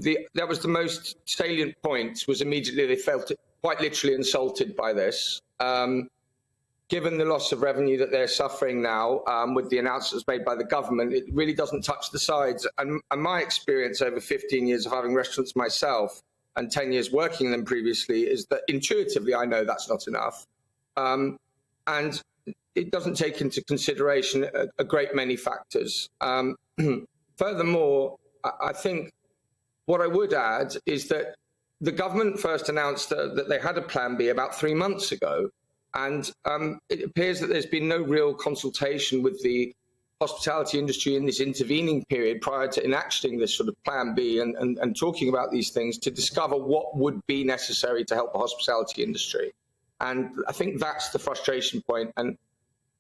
that was the most salient point, was immediately they felt quite literally insulted by this. Given the loss of revenue that they're suffering now with the announcements made by the government, it really doesn't touch the sides. And my experience over 15 years of having restaurants myself and 10 years working in them previously is that intuitively I know that's not enough. And it doesn't take into consideration a great many factors. Furthermore, I think what I would add is that the government first announced that they had a plan B about 3 months ago. And it appears that there's been no real consultation with the hospitality industry in this intervening period prior to enacting this sort of plan B and talking about these things to discover what would be necessary to help the hospitality industry. And I think that's the frustration point. And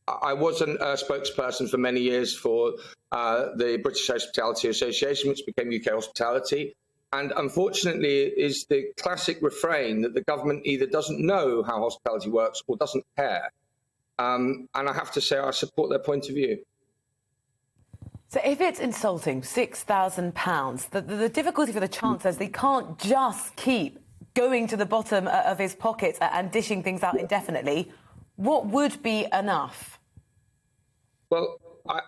I was a spokesperson for many years for the British Hospitality Association, which became UK Hospitality. And unfortunately, it is the classic refrain that the government either doesn't know how hospitality works or doesn't care. And I have to say I support their point of view. So if it's insulting, £6,000, the difficulty for the Chancellor is they can't just keep going to the bottom of his pockets and dishing things out indefinitely. What would be enough? Well,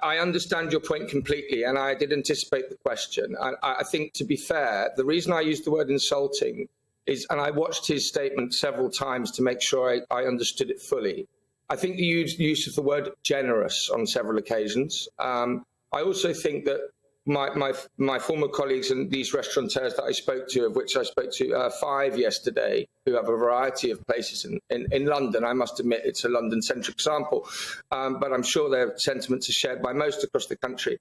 I understand your point completely, and I did anticipate the question. I think, to be fair, the reason I used the word insulting is, and I watched his statement several times to make sure I understood it fully. I think the use of the word generous on several occasions. I also think that my former colleagues and these restaurateurs that I spoke to, of which I spoke to 5 yesterday, who have a variety of places in London. I must admit it's a London-centric sample, but I'm sure their sentiments are shared by most across the country.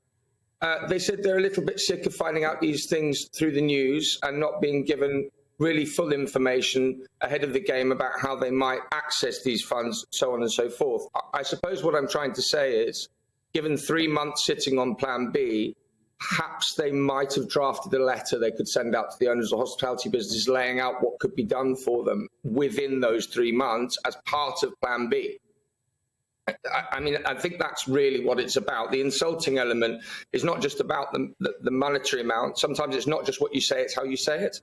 They said they're a little bit sick of finding out these things through the news and not being given really full information ahead of the game about how they might access these funds, so on and so forth. I suppose what I'm trying to say is, given 3 months sitting on Plan B, perhaps they might have drafted a letter they could send out to the owners of hospitality businesses laying out what could be done for them within those 3 months as part of Plan B. I mean, I think that's really what it's about. The insulting element is not just about the monetary amount. Sometimes it's not just what you say, it's how you say it.